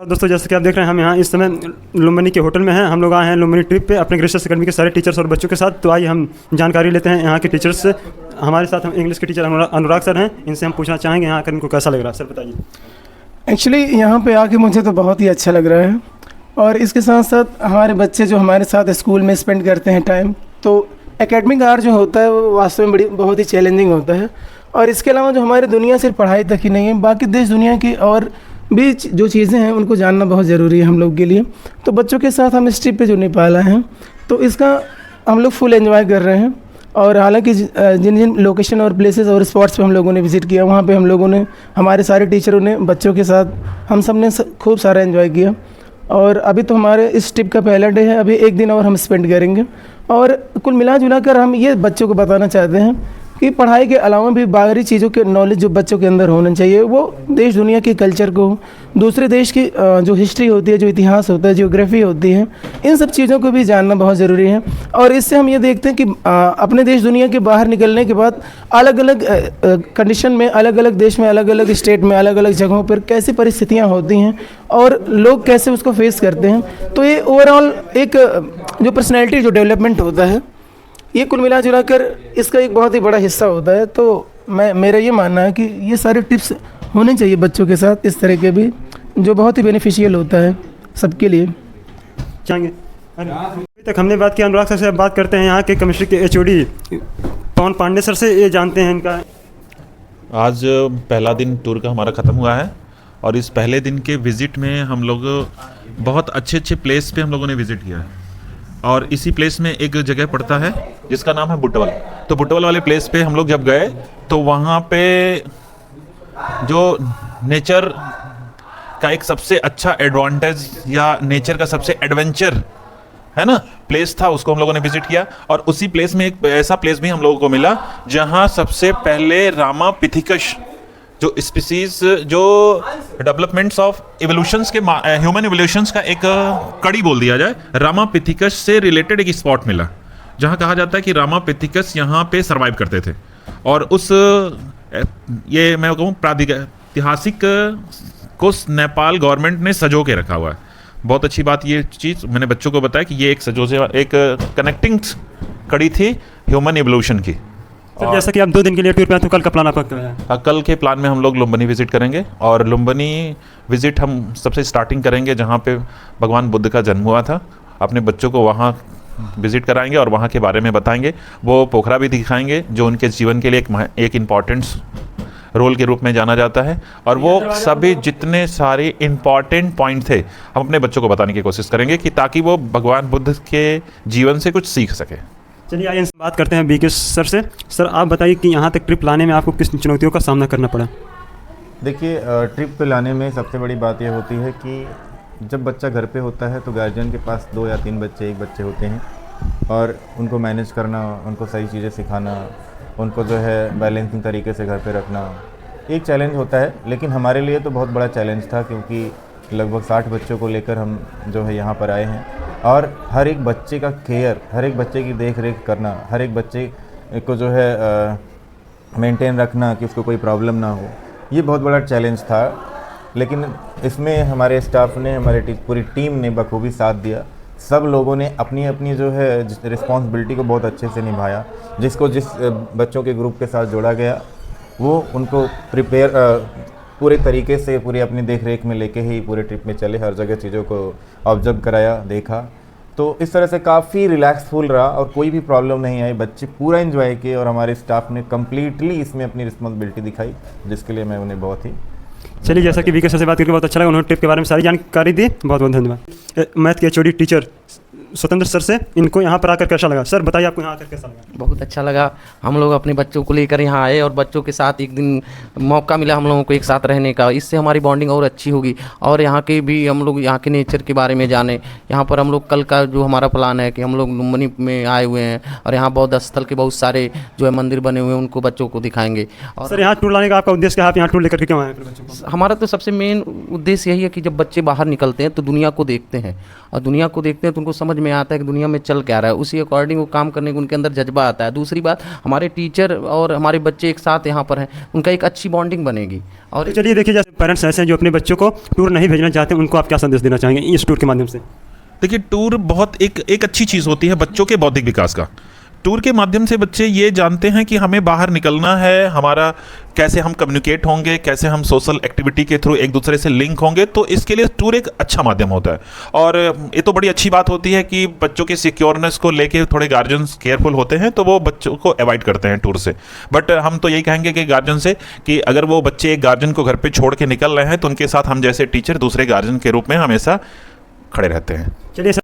दोस्तों, जैसे कि आप देख रहे हैं, हम यहाँ इस समय लुम्बिनी के होटल में हैं। हम लोग आए हैं लुम्बिनी ट्रिप पे अपने ग्रेसियस अकेडमी के सारे टीचर्स और बच्चों के साथ। तो आइए हम जानकारी लेते हैं यहाँ के टीचर्स से। हमारे साथ हम इंग्लिश के टीचर अनुराग सर हैं। इनसे हम पूछना चाहेंगे यहाँ आकर इनको कैसा लग रहा है। सर बताइए। एक्चुअली यहाँ पे आके मुझे तो बहुत ही अच्छा लग रहा है, और इसके साथ साथ हमारे बच्चे जो हमारे साथ स्कूल में स्पेंड करते हैं टाइम, तो एकेडमिक आवर जो होता है वो वास्तव में बहुत ही चैलेंजिंग होता है। और इसके अलावा जो हमारी दुनिया सिर्फ पढ़ाई तक ही नहीं है, बाकी देश दुनिया की और भी जो चीज़ें हैं उनको जानना बहुत ज़रूरी है हम लोग के लिए। तो बच्चों के साथ हम इस ट्रिप पे जो नेपाल आए हैं, तो इसका हम लोग फुल एंजॉय कर रहे हैं। और हालांकि जिन जिन लोकेशन और प्लेसेस और स्पॉट्स पे हम लोगों ने विज़िट किया, वहाँ पे हम लोगों ने, हमारे सारे टीचरों ने बच्चों के साथ हम सब ने खूब सारा एंजॉय किया। और अभी तो हमारे इस ट्रिप का पहला डे है, अभी एक दिन और हम स्पेंड करेंगे। और कुल मिला जुला कर हम ये बच्चों को बताना चाहते हैं कि पढ़ाई के अलावा भी बाहरी चीज़ों के नॉलेज जो बच्चों के अंदर होना चाहिए, वो देश दुनिया के कल्चर को, दूसरे देश की जो हिस्ट्री होती है, जो इतिहास होता है, ज्योग्राफी होती है, इन सब चीज़ों को भी जानना बहुत ज़रूरी है। और इससे हम ये देखते हैं कि अपने देश दुनिया के बाहर निकलने के बाद अलग अलग कंडीशन में, अलग अलग देश में, अलग अलग स्टेट में, अलग अलग जगहों पर कैसी परिस्थितियाँ होती हैं और लोग कैसे उसको फेस करते हैं। तो ये ओवरऑल एक जो पर्सनैलिटी जो डेवलपमेंट होता है, ये कुल मिला जुला कर इसका एक बहुत ही बड़ा हिस्सा होता है। तो मेरा ये मानना है कि ये सारे टिप्स होने चाहिए बच्चों के साथ, इस तरह के भी, जो बहुत ही बेनिफिशियल होता है सबके लिए। चाहेंगे अभी तक हमने बात की अनुराग सर से। अब बात करते हैं यहाँ के केमिस्ट्री के HOD पवन पांडे सर से। ये जानते हैं इनका। आज पहला दिन टूर का हमारा ख़त्म हुआ है, और इस पहले दिन के विज़िट में हम लोग बहुत अच्छे अच्छे प्लेस पे हम लोगों ने विज़िट किया है। और इसी प्लेस में एक जगह पड़ता है जिसका नाम है बुटवल। तो बुटवल वाले प्लेस पे हम लोग जब गए, तो वहाँ पे जो नेचर का एक सबसे अच्छा एडवांटेज या नेचर का सबसे एडवेंचर है ना प्लेस था, उसको हम लोगों ने विजिट किया। और उसी प्लेस में एक ऐसा प्लेस भी हम लोगों को मिला जहाँ सबसे पहले रामापिथिकस जो स्पीसीज, जो डेवलपमेंट्स ऑफ इवोल्यूशंस के ह्यूमन इवोल्यूशंस का एक कड़ी बोल दिया जाए, रामापिथिकस से रिलेटेड एक स्पॉट मिला जहाँ कहा जाता है कि रामापिथिकस यहाँ पे सरवाइव करते थे। और उस ये मैं कहूँ प्रागैतिहासिक को नेपाल गवर्नमेंट ने सजो के रखा हुआ है। बहुत अच्छी बात ये चीज़ मैंने बच्चों को बताया कि ये एक सजो से एक कनेक्टिंग कड़ी थी ह्यूमन इवोल्यूशन की। सर, जैसा कि आप 2 दिन के लिए टूर पे हैं, तो कल का प्लान आपका क्या है? कल के प्लान में हम लोग लुम्बिनी विज़िट करेंगे। और लुम्बिनी विज़िट हम सबसे स्टार्टिंग करेंगे जहाँ पे भगवान बुद्ध का जन्म हुआ था। अपने बच्चों को वहाँ विज़िट कराएंगे और वहाँ के बारे में बताएंगे। वो पोखरा भी दिखाएंगे जो उनके जीवन के लिए एक इम्पॉर्टेंट रोल के रूप में जाना जाता है। और वो सभी जितने सारे इम्पॉर्टेंट पॉइंट थे हम अपने बच्चों को बताने की कोशिश करेंगे, कि ताकि वो भगवान बुद्ध के जीवन से कुछ सीख सके। चलिए आइए इनसे बात करते हैं BK सर से। सर, आप बताइए कि यहाँ तक ट्रिप लाने में आपको किस चुनौतियों का सामना करना पड़ा? देखिए, ट्रिप पे लाने में सबसे बड़ी बात यह होती है कि जब बच्चा घर पे होता है तो गार्जियन के पास 2 या 3 बच्चे, 1 बच्चे होते हैं, और उनको मैनेज करना, उनको सही चीज़ें सिखाना, उनको जो है बैलेंसिंग तरीके से घर पे रखना एक चैलेंज होता है। लेकिन हमारे लिए तो बहुत बड़ा चैलेंज था, क्योंकि लगभग 60 बच्चों को लेकर हम जो है यहाँ पर आए हैं, और हर एक बच्चे का केयर, हर एक बच्चे की देख रेख करना, हर एक बच्चे को जो है मेंटेन रखना कि उसको कोई प्रॉब्लम ना हो, ये बहुत बड़ा चैलेंज था। लेकिन इसमें हमारे स्टाफ ने, हमारे पूरी टीम ने बखूबी साथ दिया। सब लोगों ने अपनी अपनी जो है रिस्पॉन्सिबिलिटी को बहुत अच्छे से निभाया। जिस बच्चों के ग्रुप के साथ जोड़ा गया, वो उनको प्रिपेयर पूरे तरीके से पूरी अपनी देख रेख में लेके ही पूरे ट्रिप में चले, हर जगह चीज़ों को ऑब्जर्व कराया, देखा। तो इस तरह से काफ़ी रिलैक्सफुल रहा और कोई भी प्रॉब्लम नहीं आई। बच्चे पूरा एंजॉय किए और हमारे स्टाफ ने कम्प्लीटली इसमें अपनी रिस्पॉन्सिबिलिटी दिखाई, जिसके लिए मैं उन्हें बहुत ही। चलिए, जैसा कि BK सर से बात करके बहुत अच्छा लगा, उन्होंने ट्रिप के बारे में सारी जानकारी दी। बहुत बहुत धन्यवाद। मैथ के HOD टीचर स्वतंत्र सर से, इनको यहाँ पर आकर कैसा लगा? सर बताइए, आपको यहाँ आकर कैसा लगा? बहुत अच्छा लगा। हम लोग अपने बच्चों को लेकर यहाँ आए और बच्चों के साथ एक दिन मौका मिला हम लोगों को एक साथ रहने का। इससे हमारी बॉन्डिंग और अच्छी होगी, और यहाँ के भी हम लोग यहाँ के नेचर के बारे में जाने। यहाँ पर हम लोग कल का जो हमारा प्लान है कि हम लोग लुम्बिनी में आए हुए हैं, और यहाँ बौद्ध स्थल के बहुत सारे जो है मंदिर बने हुए हैं, उनको बच्चों को दिखाएंगे। और सर, यहाँ टूर लाने का आपका उद्देश्य क्या है? आप यहाँ टूर लेकर के क्यों आए हैं बच्चों को? हमारा तो सबसे मेन उद्देश्य यही है कि जब बच्चे बाहर निकलते हैं तो दुनिया को देखते हैं, और दुनिया को देखते हैं तो उनको समझ में आता है कि दुनिया में चल क्या रहा है, उसी अकॉर्डिंग वो काम करने का उनके अंदर जज्बा आता है। दूसरी बात, हमारे टीचर और हमारे बच्चे एक साथ यहाँ पर हैं, उनका एक अच्छी बॉन्डिंग बनेगी। और तो चलिए देखिए, जैसे पेरेंट्स ऐसे हैं जो अपने बच्चों को टूर नहीं भेजना चाहते, उनको आप क्या संदेश देना चाहेंगे इस टूर के माध्यम से? देखिए, टूर बहुत एक अच्छी चीज़ होती है बच्चों के बौद्धिक विकास का। टूर के माध्यम से बच्चे ये जानते हैं कि हमें बाहर निकलना है, हमारा कैसे हम कम्युनिकेट होंगे, कैसे हम सोशल एक्टिविटी के थ्रू एक दूसरे से लिंक होंगे, तो इसके लिए टूर एक अच्छा माध्यम होता है। और ये तो बड़ी अच्छी बात होती है कि बच्चों के सिक्योरनेस को लेके थोड़े गार्जियंस केयरफुल होते हैं, तो वो बच्चों को अवॉइड करते हैं टूर से। बट हम तो यही कहेंगे कि गार्जियन से कि अगर वो बच्चे एक गार्जियन को घर पर छोड़ के निकल रहे हैं, तो उनके साथ हम जैसे टीचर दूसरे गार्जियन के रूप में हमेशा खड़े रहते हैं। चलिए।